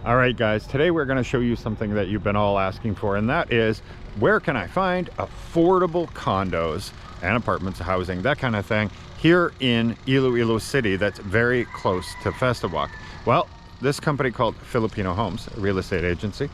All right, guys, today we're going to show you something that you've been all asking for, and that is where can I find affordable condos and apartments, housing, that kind of thing here in Iloilo City that's very close to Festive Walk. Well, this company called Filipino Homes, a real estate agency,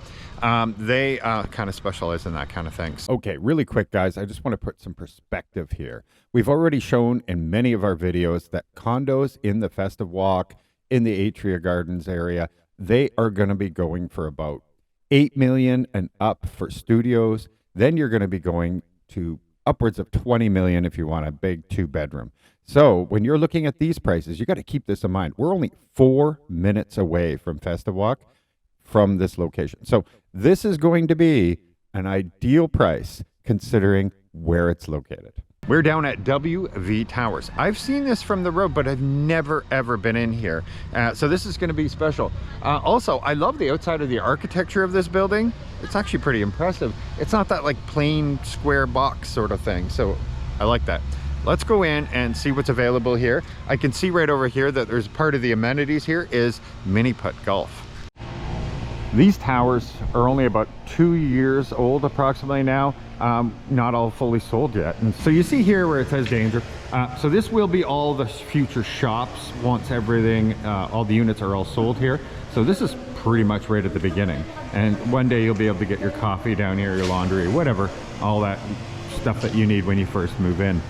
they kind of specialize in that kind of things. Okay, really quick, guys, I just want to put some perspective here. We've already shown in many of our videos that condos in the Festive Walk, in the Atria Gardens area, they are going to be going for about 8 million and up for studios. Then you're going to be going to upwards of 20 million if you want a big 2-bedroom. So when you're looking at these prices, you got to keep this in mind. We're only 4 minutes away from Festive Walk from this location. So this is going to be an ideal price considering where it's located. We're down at WV Towers. I've seen this from the road, but I've never ever been in here. So this is going to be special. Also, I love the outside of the architecture of this building. It's actually pretty impressive. It's not that like plain square box sort of thing. So I like that. Let's go in and see what's available here. I can see right over here that there's part of the amenities here is mini putt golf. These towers are only about 2 years old approximately now. Not all fully sold yet. And so you see here where it says danger. So this will be all the future shops once everything, all the units are all sold here. So this is pretty much right at the beginning. And one day you'll be able to get your coffee down here, your laundry, whatever, all that stuff that you need when you first move in.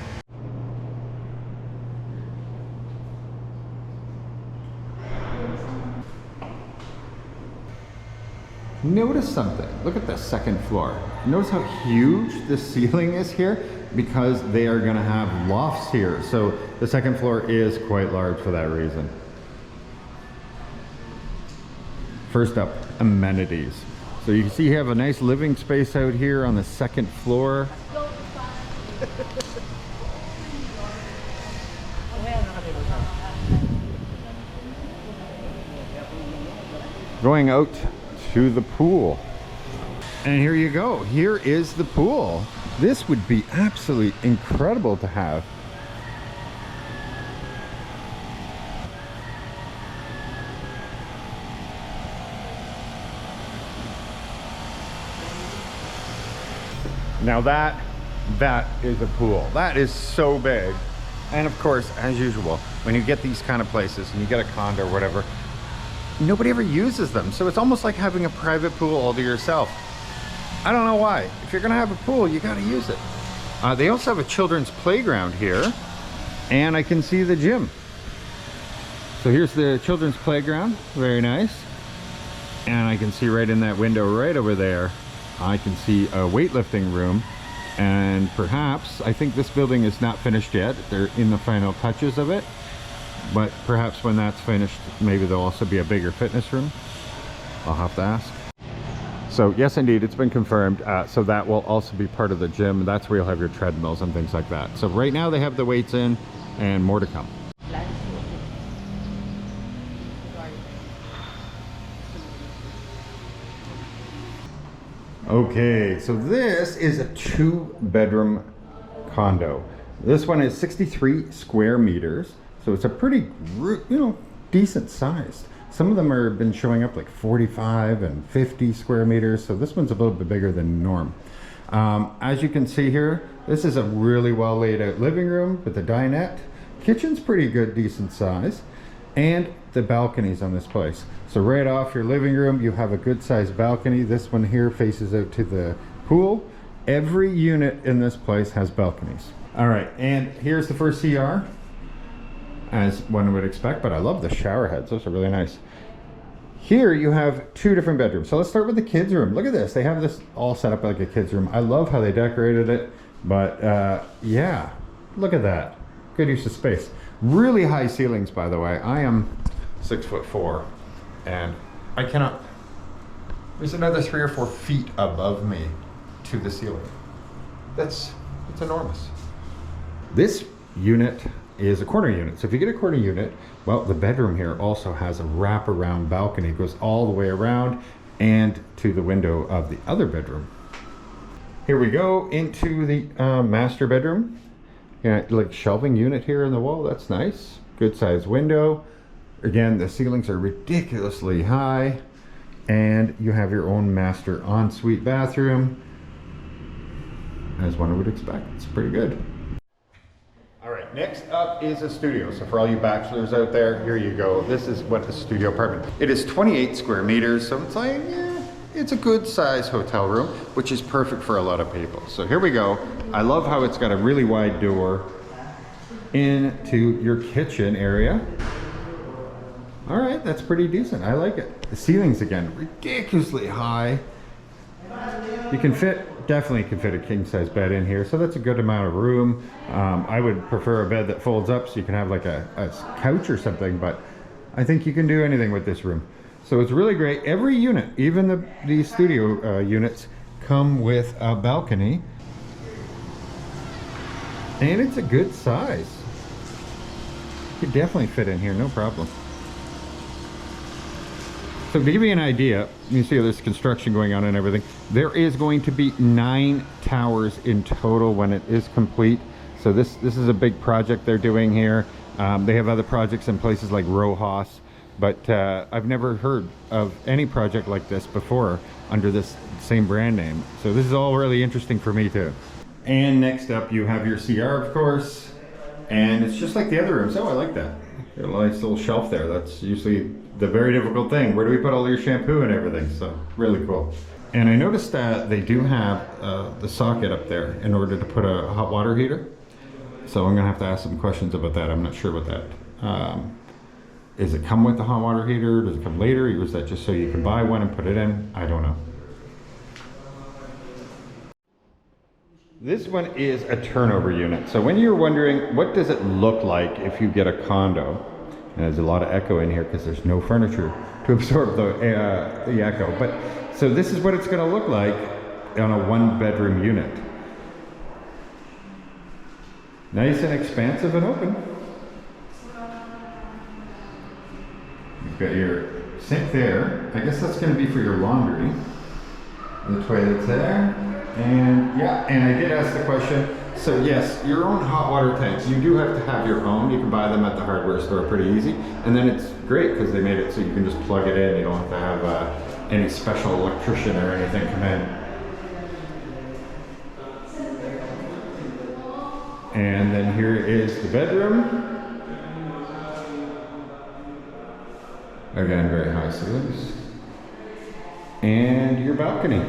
Notice something. Look at the second floor. Notice how huge the ceiling is here because they are going to have lofts here. So the second floor is quite large for that reason. First up, amenities. So you can see you have a nice living space out here on the second floor. Going out to the pool, and here you go. Here is the pool. This would be absolutely incredible to have. Now that is a pool. That is so big. And of course, as usual, when you get these kind of places and you get a condo or whatever, nobody ever uses them, so it's almost like having a private pool all to yourself. I don't know why. If you're gonna have a pool, you gotta use it. They also have a children's playground here, and I can see the gym. So here's the children's playground, very nice. And I can see right in that window right over there, I can see a weightlifting room. And perhaps, I think this building is not finished yet. They're in the final touches of it. But perhaps when that's finished, maybe there'll also be a bigger fitness room. I'll have to ask. So yes, indeed, it's been confirmed. So that will also be part of the gym. That's where you'll have your treadmills and things like that. So right now they have the weights in and more to come. Okay, so this is a 2-bedroom condo. This one is 63 square meters. So it's a pretty, decent sized. Some of them have been showing up like 45 and 50 square meters. So this one's a little bit bigger than norm. As you can see here, this is a really well laid out living room with the dinette. Kitchen's pretty good, decent size. And the balconies on this place. So right off your living room, you have a good sized balcony. This one here faces out to the pool. Every unit in this place has balconies. All right, and here's the first CR. As one would expect, but I love the shower heads. Those are really nice. Here you have 2 different bedrooms. So let's start with the kids' room. Look at this. They have this all set up like a kids' room. I love how they decorated it, but yeah, look at that. Good use of space. Really high ceilings, by the way. I am 6'4", and I cannot. There's another 3 or 4 feet above me to the ceiling. It's enormous. This unit is a corner unit. So if you get a corner unit, well, the bedroom here also has a wraparound balcony. It goes all the way around and to the window of the other bedroom. Here we go into the master bedroom. Yeah, like shelving unit here in the wall. That's nice. Good sized window. Again, the ceilings are ridiculously high. And you have your own master ensuite bathroom, as one would expect. It's pretty good. All right, next up is a studio. So for all you bachelors out there, here you go. This is what a studio apartment. It is 28 square meters, so it's like, yeah, it's a good size hotel room, which is perfect for a lot of people. So here we go. I love how it's got a really wide door into your kitchen area. All right, that's pretty decent. I like it. The ceilings, again, ridiculously high. You can definitely can fit a king size bed in here, so that's a good amount of room. I would prefer a bed that folds up so you can have like a couch or something, but I think you can do anything with this room. So it's really great. Every unit, even the studio units, come with a balcony. And it's a good size. You could definitely fit in here, no problem. So to give you an idea, you see there's construction going on and everything. There is going to be 9 towers in total when it is complete. So this is a big project they're doing here. They have other projects in places like Rojas, but I've never heard of any project like this before under this same brand name. So this is all really interesting for me too. And next up you have your CR, of course. And it's just like the other rooms. Oh, I like that. Got a nice little shelf there. That's usually the very difficult thing. Where do we put all your shampoo and everything? So really cool. And I noticed that they do have the socket up there in order to put a hot water heater. So I'm gonna have to ask some questions about that. I'm not sure about that. Does it come with the hot water heater? Does it come later? Or is that just so you can buy one and put it in? I don't know. This one is a turnover unit. So when you're wondering, what does it look like if you get a condo? And there's a lot of echo in here because there's no furniture to absorb the echo. But so this is what it's going to look like on a 1-bedroom unit. Nice and expansive and open. You've got your sink there. I guess that's going to be for your laundry. The toilet's there. And yeah, and I did ask the question. So yes, your own hot water tanks, you do have to have your own. You can buy them at the hardware store pretty easy. And then it's great because they made it so you can just plug it in. You don't have to have any special electrician or anything come in. And then here is the bedroom. Again, very high ceilings. And your balcony.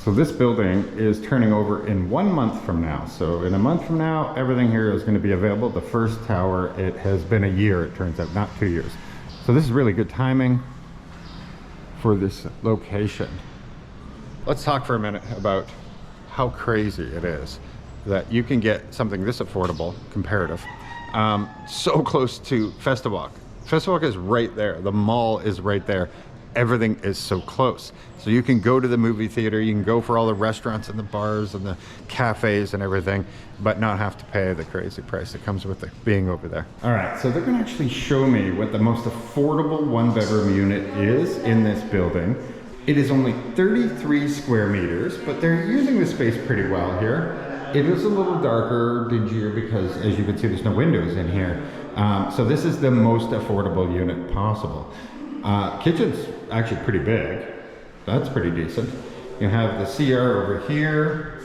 So this building is turning over in 1 month from now. So in a month from now, everything here is going to be available. The first tower, it has been a year, it turns out, not 2 years. So this is really good timing for this location. Let's talk for a minute about how crazy it is that you can get something this affordable, comparative, so close to Festive Walk. Festive Walk is right there. The mall is right there. Everything is so close. So you can go to the movie theater, you can go for all the restaurants and the bars and the cafes and everything, but not have to pay the crazy price that comes with it being over there. All right, so they're gonna actually show me what the most affordable 1-bedroom unit is in this building. It is only 33 square meters, but they're using the space pretty well here. It is a little darker, dingier, because as you can see, there's no windows in here. So this is the most affordable unit possible. Kitchen's actually pretty big. That's pretty decent. You have the CR over here,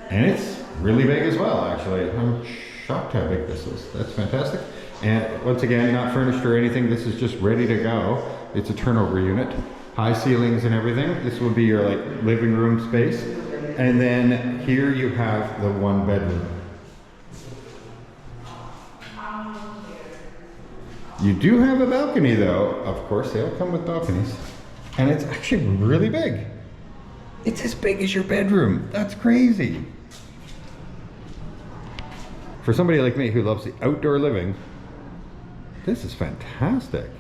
and it's really big as well, actually. I'm shocked how big this is. That's fantastic. And once again, not furnished or anything. This is just ready to go. It's a turnover unit. High ceilings and everything. This will be your like living room space. And then here you have the 1-bedroom. You do have a balcony though. Of course, they all come with balconies. And it's actually really big. It's as big as your bedroom. That's crazy. For somebody like me who loves the outdoor living, this is fantastic.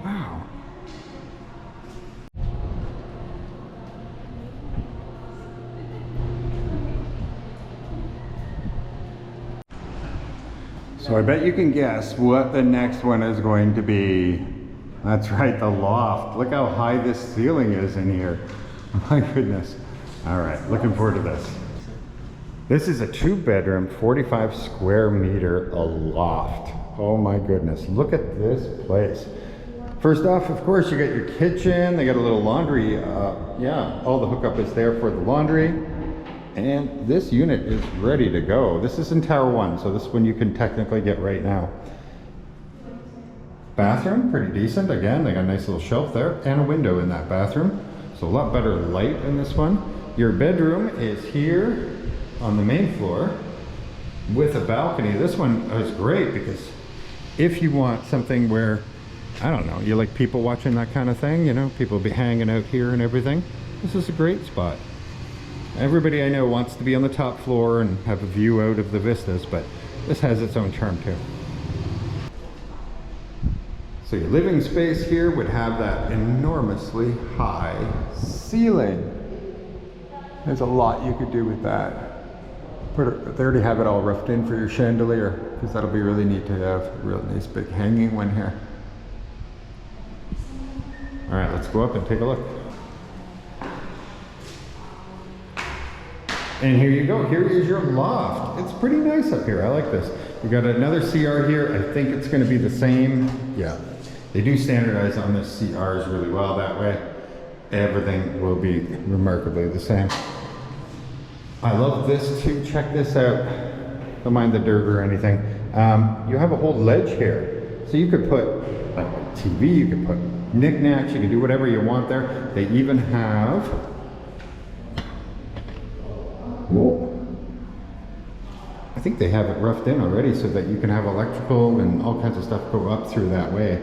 Wow. So I bet you can guess what the next one is going to be. That's right, the loft. Look how high this ceiling is in here. My goodness. All right, looking forward to this. This is a 2-bedroom, 45 square meter loft. Oh my goodness, look at this place. First off, of course, you got your kitchen. They got a little laundry. Yeah, all the hookup is there for the laundry. And this unit is ready to go. This is in Tower 1, so this one you can technically get right now. Bathroom, pretty decent. Again, they got a nice little shelf there and a window in that bathroom. So a lot better light in this one. Your bedroom is here on the main floor with a balcony. This one is great because if you want something where, I don't know, you like people watching that kind of thing, you know, people be hanging out here and everything, this is a great spot. Everybody I know wants to be on the top floor and have a view out of the vistas, but this has its own charm too. So your living space here would have that enormously high ceiling. There's a lot you could do with that. They already have it all roughed in for your chandelier, because that'll be really neat to have a real nice big hanging one here. All right, let's go up and take a look. And here you go, here is your loft. It's pretty nice up here, I like this. We got another CR here, I think it's gonna be the same. Yeah, they do standardize on the CRs really well that way. Everything will be remarkably the same. I love this too, check this out. Don't mind the dirt or anything. You have a whole ledge here. So you could put like a TV, you could put knickknacks, you could do whatever you want there. They even have, I think they have it roughed in already so that you can have electrical and all kinds of stuff go up through that way.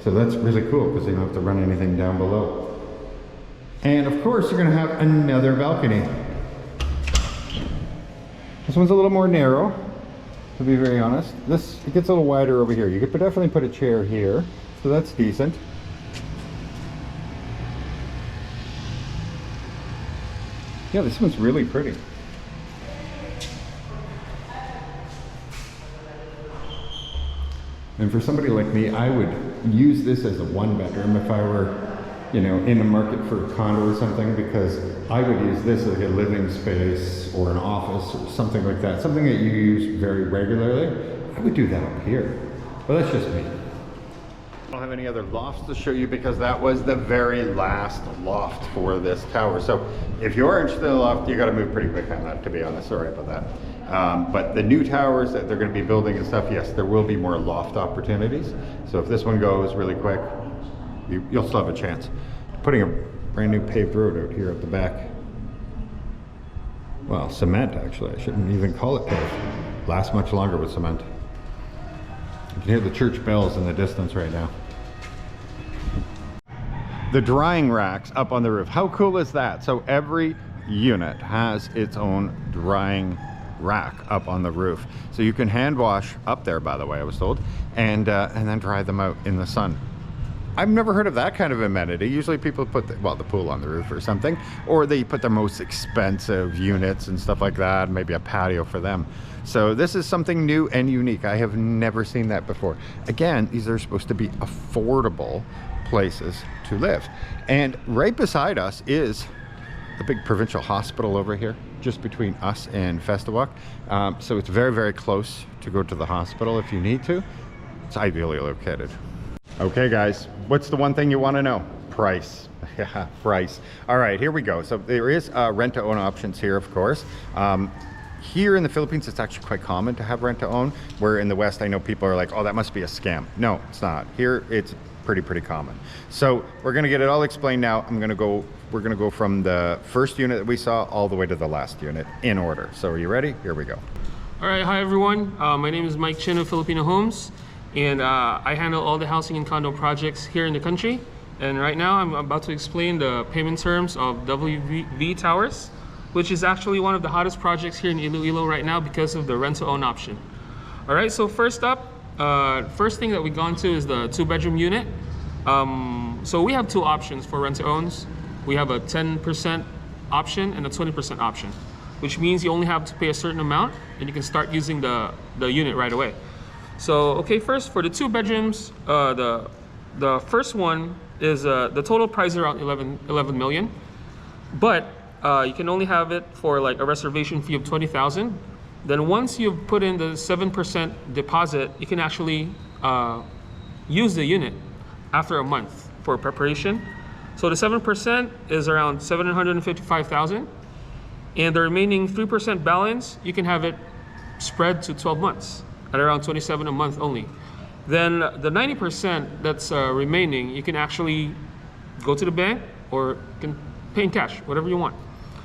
So that's really cool because you don't have to run anything down below. And of course, you're gonna have another balcony. This one's a little more narrow, to be very honest. It gets a little wider over here. You could definitely put a chair here, so that's decent. Yeah, this one's really pretty. And for somebody like me, I would use this as a 1-bedroom if I were, you know, in the market for a condo or something, because I would use this as a living space or an office or something like that. Something that you use very regularly. I would do that up here. But that's just me. I don't have any other lofts to show you because that was the very last loft for this tower. So if you are interested in a loft, you got to move pretty quick on that, to be honest. Sorry about that. But the new towers that they're going to be building and stuff, yes, there will be more loft opportunities. So if this one goes really quick, you'll still have a chance. Putting a brand new paved road out here at the back. Well, cement actually. I shouldn't even call it paved. Lasts much longer with cement. You can hear the church bells in the distance right now. The drying racks up on the roof. How cool is that? So every unit has its own drying rack up on the roof. So you can hand wash up there, by the way, I was told, and then dry them out in the sun. I've never heard of that kind of amenity. Usually people put the pool on the roof or something, or they put their most expensive units and stuff like that, maybe a patio for them. So this is something new and unique. I have never seen that before. Again, these are supposed to be affordable places to live. And right beside us is the big provincial hospital over here, just between us and Festive Walk. So it's very, very close to go to the hospital if you need to. It's ideally located. Okay guys, what's the one thing you want to know? Price. Yeah, price. All right, here we go. So there is rent to own options here, of course. Here in the Philippines, it's actually quite common to have rent to own, where in the West, I know people are like, oh, that must be a scam. No, it's not. Here, it's pretty common. So we're gonna get it all explained now. We're gonna go from the first unit that we saw all the way to the last unit in order. So are you ready? Here we go. All right, hi everyone. My name is Mike Chin of Filipino Homes, and I handle all the housing and condo projects here in the country. And right now I'm about to explain the payment terms of WV Towers, which is actually one of the hottest projects here in Iloilo right now because of the rent-to-own option. All right, so first up, first thing that we gone to is the 2-bedroom unit. So we have 2 options for rent-to-owns. We have a 10% option and a 20% option, which means you only have to pay a certain amount and you can start using the unit right away. So, okay, first for the 2 bedrooms, the first one is the total price is around 11 million. But you can only have it for like a reservation fee of 20,000. Then once you've put in the 7% deposit, you can actually use the unit after a month for preparation. So the 7% is around 755,000, and the remaining 3% balance, you can have it spread to 12 months at around 27 a month only. Then the 90% that's remaining, you can actually go to the bank or can pay in cash, whatever you want.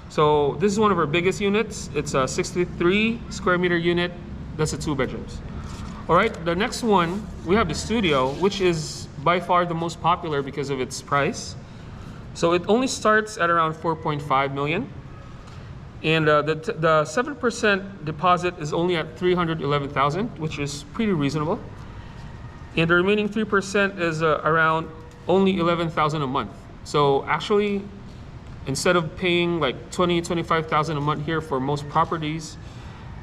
So this is one of our biggest units. It's a 63 square meter unit. That's a 2 bedrooms. All right, the next one, we have the studio, which is by far the most popular because of its price. So it only starts at around 4.5 million. And the 7% deposit is only at 311,000, which is pretty reasonable. And the remaining 3% is around only 11,000 a month. So actually, instead of paying like 25,000 a month here for most properties,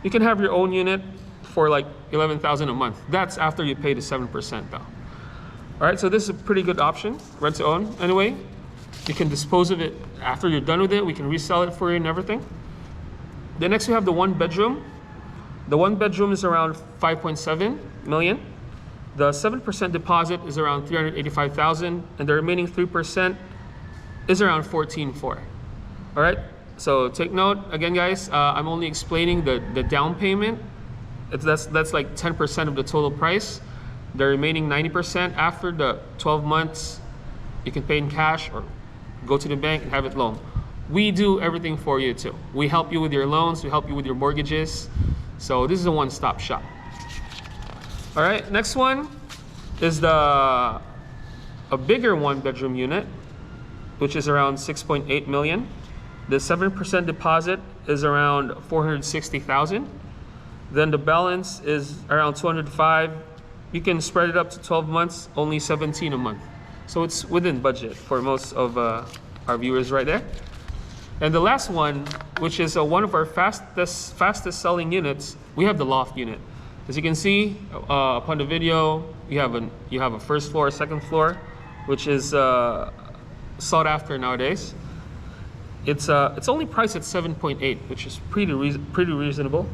you can have your own unit for like 11,000 a month. That's after you pay the 7% though. All right, so this is a pretty good option, rent to own. Anyway, you can dispose of it after you're done with it. We can resell it for you and everything. Then next we have the 1 bedroom. The 1 bedroom is around 5.7 million. The 7% deposit is around 385,000, and the remaining 3% is around 14.4. All right, so take note again, guys. I'm only explaining the down payment. That's like 10% of the total price. The remaining 90% after the 12 months, you can pay in cash or go to the bank and have it loaned. We do everything for you too. We help you with your loans. We help you with your mortgages. So this is a one-stop shop. All right, next one is a bigger 1 bedroom unit, which is around 6.8 million. The 7% deposit is around 460,000. Then the balance is around 205. You can spread it up to 12 months, only 17 a month. So it's within budget for most of our viewers right there. And the last one, which is one of our fastest selling units, we have the loft unit. As you can see upon the video, you have a first floor, second floor, which is sought after nowadays. It's only priced at 7.8, which is pretty reasonable.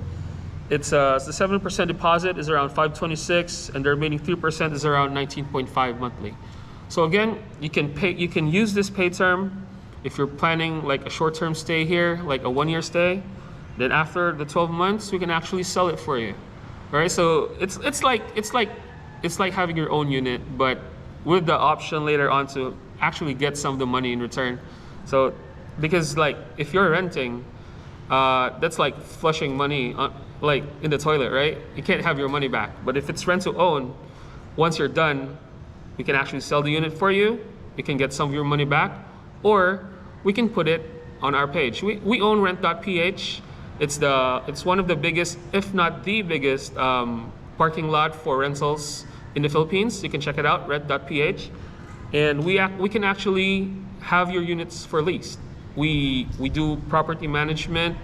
It's the 7% deposit is around 526, and the remaining 3% is around 19.5 monthly. So again, you can use this pay term if you're planning like a short-term stay here, like a 1-year stay. Then after the 12 months, we can actually sell it for you. All right, so it's like having your own unit, but with the option later on to actually get some of the money in return. So because like if you're renting, that's like flushing money like in the toilet, right? You can't have your money back. But if it's rent to own, once you're done, we can actually sell the unit for you. You can get some of your money back, or we can put it on our page. We own rent.ph. It's one of the biggest, if not the biggest, parking lot for rentals in the Philippines. You can check it out, rent.ph. And we can actually have your units for lease. We do property management.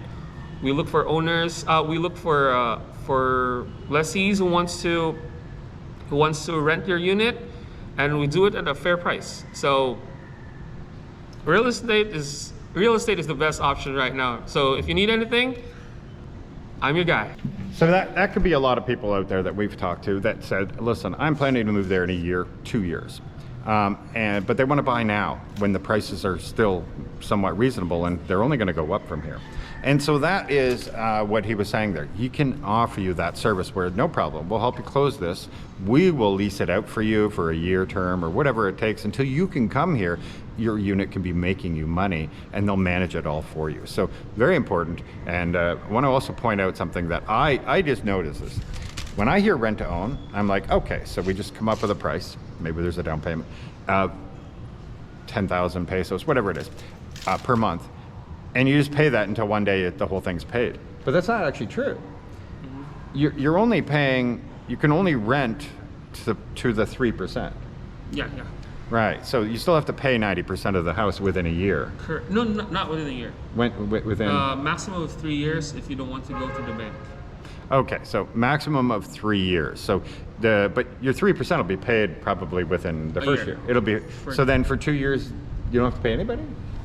We look for owners. We look for lessees who wants to rent your unit, and we do it at a fair price. So real estate is the best option right now. So if you need anything, I'm your guy. So that could be a lot of people out there that we've talked to that said, listen, I'm planning to move there in a year, 2 years. But they want to buy now when the prices are still somewhat reasonable, and they're only going to go up from here. And so that is what he was saying there. He can offer you that service where no problem, we'll help you close this. We will lease it out for you for a year term or whatever it takes until you can come here. Your unit can be making you money, and they'll manage it all for you. So very important. And I want to also point out something that I just noticed this. When I hear rent to own, I'm like, okay, so we just come up with a price. Maybe there's a down payment, 10,000 pesos, whatever it is, per month. And you just pay that until one day the whole thing's paid. But that's not actually true. Mm-hmm. You're only paying, you can only rent to the 3%. Yeah. Right, so you still have to pay 90% of the house within a year. No, not within a year. Within? Maximum of 3 years if you don't want to go to the bank. Okay, so maximum of 3 years. So but your 3% will be paid probably within the first year. It'll be, so then for 2 years, you don't have to pay anybody?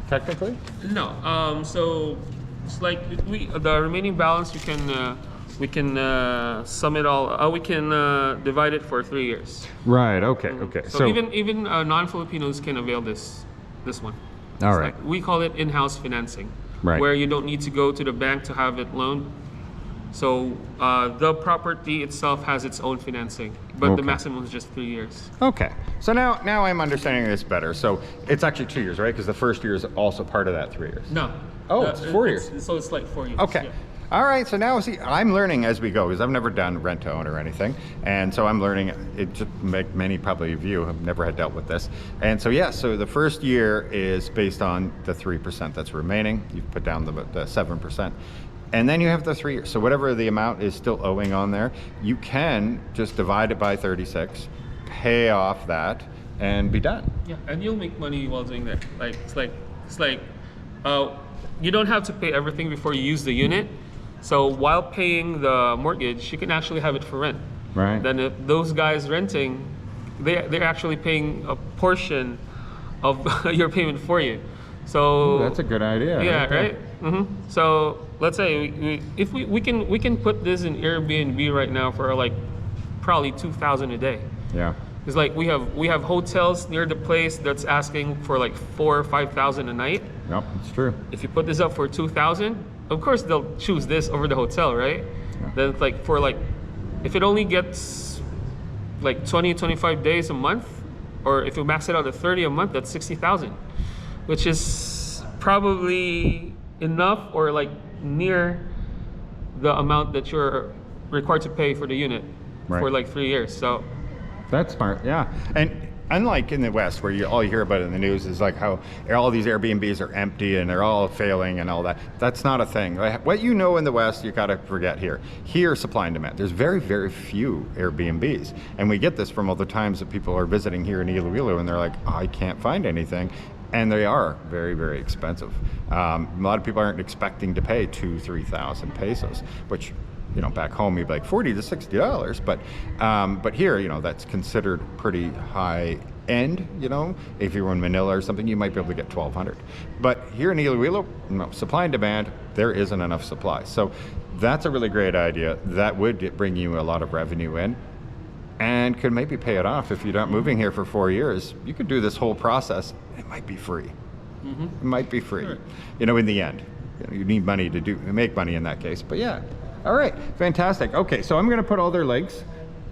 technically? No. So it's like the remaining balance we can sum it all. We can divide it for 3 years. Right. Okay. Okay. So even non-Filipinos can avail this one. All It's right. like, we call it in-house financing, Right. where you don't need to go to the bank to have it loaned. So the property itself has its own financing, but the Okay. maximum is just 3 years. Okay. So now I'm understanding this better. So it's actually 2 years, right? Because the first year is also part of that 3 years. No. Oh, it's 4 years. So it's like 4 years. Okay. Yeah. All right. So now, see, I'm learning as we go because I've never done rent to own or anything, and so I'm learning. It just make many probably of you have never had dealt with this, and so yeah. So the first year is based on the 3% that's remaining. You put down the 7%. And then you have the 3 years. So whatever the amount is still owing on there, you can just divide it by 36, pay off that, and be done. Yeah, and you'll make money while doing that. It's like you don't have to pay everything before you use the unit. So while paying the mortgage, you can actually have it for rent. Right. Then if those guys renting, they're actually paying a portion of your payment for you. So Ooh, that's a good idea. yeah, there. right. So let's say if we can put this in Airbnb right now for like probably 2,000 a day. Yeah. It's like we have hotels near the place that's asking for like 4,000 or 5,000 a night. Yep, it's true. If you put this up for 2,000, of course they'll choose this over the hotel, right? Yeah. Then it's like if it only gets like 20-25 days a month, or if you max it out at 30 a month, that's 60,000, which is probably enough or like near the amount that you're required to pay for the unit Right. for like 3 years. So That's smart, yeah. And unlike in the West, where all you hear about in the news is like how all these Airbnbs are empty and they're all failing and all that. That's not a thing. What you know in the West, you gotta forget here. Here, supply and demand. There's very, very few Airbnbs. And we get this from all the times that people are visiting here in Iloilo and they're like, I can't find anything. And they are very, very expensive. A lot of people aren't expecting to pay 2,000-3,000 pesos, which, you know, back home you'd be like $40 to $60, but here, you know, that's considered pretty high end. You know, if you were in Manila or something, you might be able to get 1,200. But here in Iloilo, no, supply and demand, there isn't enough supply. So that's a really great idea. That would bring you a lot of revenue in, and could maybe pay it off if you're not moving here for 4 years. You could do this whole process. It might be free. It might be free. Sure. You know, in the end, you need money to make money in that case. But yeah. All right, fantastic. Okay, so I'm going to put all their links.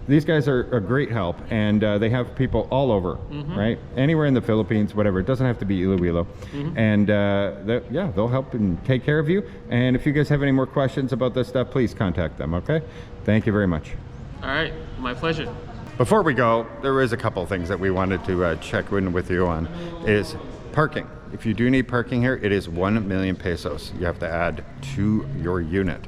These guys are a great help, and they have people all over, right? Anywhere in the Philippines, whatever. It doesn't have to be Iloilo. And yeah, they'll help and take care of you. And if you guys have any more questions about this stuff, please contact them, okay? Thank you very much. all right, my pleasure. Before we go, there is a couple of things that we wanted to check in with you on. Is parking. If you do need parking here, it is 1 million pesos you have to add to your unit.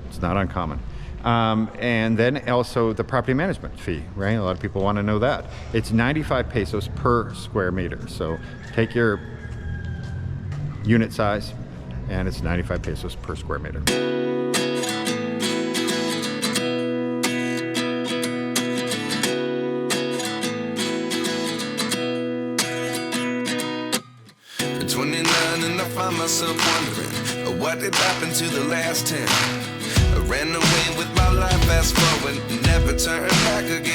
It's not uncommon. And then also the property management fee, right? A lot of people want to know that. It's 95 pesos per square meter. So take your unit size and it's 95 pesos per square meter. At 29 and I find myself wondering what did happen to the last 10. I ran away with my life, fast forward, never turn back again.